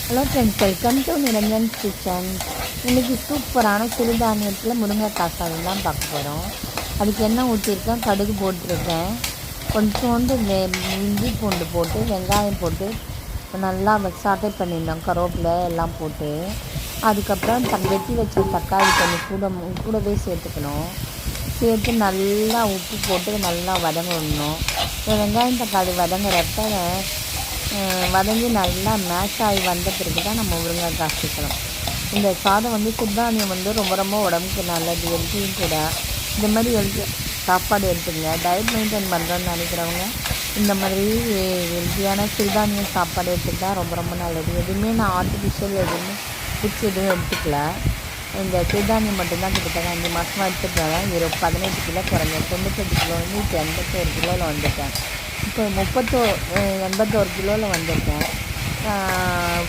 Hello friends, welcome to Niranjan kitchen. இன்றைக்கி சூப்பரான சிறுதானியத்தில் முருங்கைக்காய் சாதம் தான் பார்க்க போகிறோம். அதுக்கு எண்ணெய் ஊற்றிருக்கேன், கடுகு போட்டிருக்கேன், கொஞ்சோண்டு இஞ்சி பூண்டு போட்டு வெங்காயம் போட்டு நல்லா சாட்டை பண்ணிடணும், கருவேப்பிலை எல்லாம் போட்டு. அதுக்கப்புறம் வெட்டி வச்ச தக்காளி கொஞ்சம் கூடவே சேர்த்துக்கணும். சேர்த்து நல்லா உப்பு போட்டு நல்லா வதங்கணும். வெங்காயம் தக்காளி வதங்குறப்ப வதங்கி நல்லா மேஷ் ஆகி வந்த பிறகு தான் நம்ம முருங்கைக்காய் சேர்க்கணும். இந்த சாதம் சிறுதானியம் ரொம்ப ரொம்ப உடம்புக்கு நல்லது, ஹெல்த்தியும் கூட. இந்த மாதிரி சாப்பாடு எடுத்துங்க. டயட் மெயின்டைன் பண்ணுறோன்னு நினைக்கிறவங்க இந்த மாதிரி ஹெல்த்தியான சிறுதானியம் சாப்பாடு எடுத்துக்கிட்டால் ரொம்ப ரொம்ப நல்லது. எதுவுமே நான் ஆர்டிஃபிஷியல் எதுவுமே ஃபுட்ஸ் எதுவும் எடுத்துக்கல. இந்த சிறுதானியம் மட்டும்தான் கிட்டத்தட்ட 5 மாதமாக எடுத்துக்கிட்டாங்க. 18 கிலோ குறைஞ்சேன். 98 கிலோ இப்போ 81 கிலோவில் வந்துட்டேன். இப்போ 81 கிலோவில் வந்திருக்கேன்.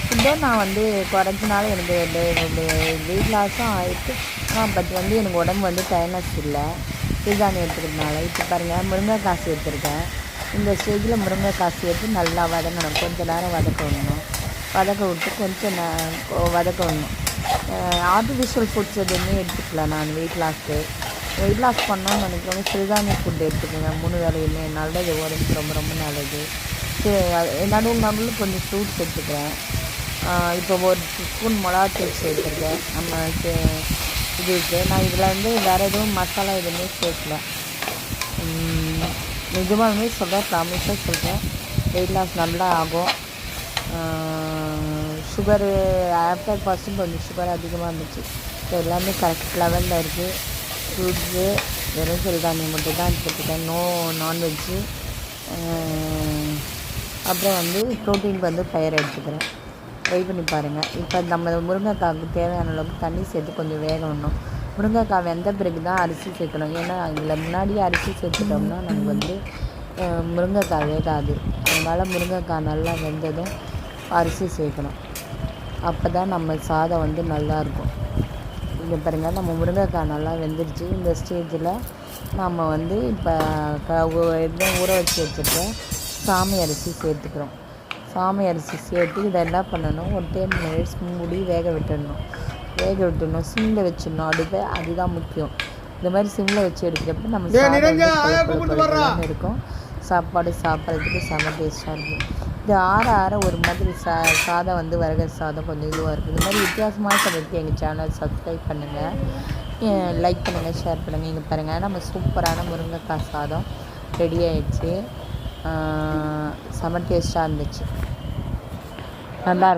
ஃபுட்டும் நான் குறைஞ்சனால எனக்கு வெயிட் லாஸும் ஆகிட்டு. பட் எனக்கு உடம்பு டயர்னஸ் இல்லை சிறுதானியம் எடுத்துக்கிறதுனால. இப்போ பாருங்கள், முருங்கைக்காய் சேர்த்துருக்கேன். இந்த ஸ்டேஜில் முருங்கைக்காய் சேர்த்து நல்லா வதங்கணும். கொஞ்சம் நேரம் வதக்க விட்டு கொஞ்சம் வதக்கணும். ஆர்டிஃபிஷியல் ஃபுட்ஸ் எதுவுமே எடுத்துக்கல. நான் வெயிட் லாஸ் பண்ணோன்னு நினைக்கிறவங்க சிறுதானிய ஃபுட் எடுத்துக்கோங்க. 3 வேளையுமே நல்லது, உடம்புக்கு ரொம்ப ரொம்ப நல்லது. நடுவில் கொஞ்சம் ஃப்ரூட்ஸ் எடுத்துக்கிறேன். இப்போ ஒரு ஸ்பூன் மிளகாத்தூள் சேர்த்துருக்கேன். நம்ம இதுக்கு நான் இதில் வேறு எதுவும் மசாலா எதுவுமே சேர்க்கல. நிஜமாலுமே சொல்கிறேன், ப்ராமிஸாக சொல்கிறேன், வெயிட் லாஸ் நல்லா ஆகும். சுகரு ஆஃப்டர் ஃபஸ்ட்டு கொஞ்சம் சுகர் அதிகமாக இருந்துச்சு. இப்போ எல்லாமே கரெக்ட் லெவலில் இருக்குது. ஃப்ரூட்ஸு வெறும் சிறுதானியம் மட்டும் தான் எடுத்துக்கிட்டேன். நான்வெஜ்ஜு. அப்புறம் ப்ரோட்டீனுக்கு பயிர் எடுத்துக்கிறேன். ட்ரை பண்ணி பாருங்கள். இப்போ நம்ம முருங்கைக்காய்க்கு தேவையான அளவுக்கு தண்ணி சேர்த்து கொஞ்சம் வேக விடணும். முருங்கைக்காய் வெந்த பிறகு தான் அரிசி சேர்க்கணும். ஏன்னா அதில் முன்னாடியே அரிசி சேர்த்துட்டோம்னா நமக்கு முருங்கைக்காய் வேகாது. அதனால் முருங்கைக்காய் நல்லா வெந்ததும் அரிசி சேர்க்கணும். அப்போ தான் நம்ம சாதம் நல்லாயிருக்கும். இங்கே பாருங்கள், நம்ம முருங்கைக்காய் நல்லா வெந்துருச்சு. இந்த ஸ்டேஜில் நம்ம இப்போ ஊற வச்சு வச்சுருக்க சாமை அரிசி சேர்த்துக்கிறோம். சாமை அரிசி சேர்த்து இதை என்ன பண்ணணும், ஒரு 10 மினிட்ஸ் மூடி வேக விட்டுடணும். சிம்மில் வச்சிடணும் அடுப்பை. அதுதான் முக்கியம். இந்த மாதிரி சிம்மில் வச்சு எடுக்கிறப்ப நம்ம சாதம் இருக்கும். சாப்பாடு சாப்பிட்றதுக்கு செம டேஸ்ட்டாக இருக்கும். இது ஆற ஒரு மாதிரி சாதம் வரகர் சாதம் கொஞ்சம் இதுவாக இருக்குது. இந்த மாதிரி வித்தியாசமான சமையலுக்கு எங்கள் சேனல் சப்ஸ்கிரைப் பண்ணுங்கள், லைக் பண்ணுங்கள், ஷேர் பண்ணுங்கள். இங்கே பாருங்கள், நம்ம சூப்பரான முருங்கைக்காய் சாதம் ரெடி ஆகிடுச்சு. செம டேஸ்ட்டாக இருந்துச்சு, நல்லாயிருக்கும்.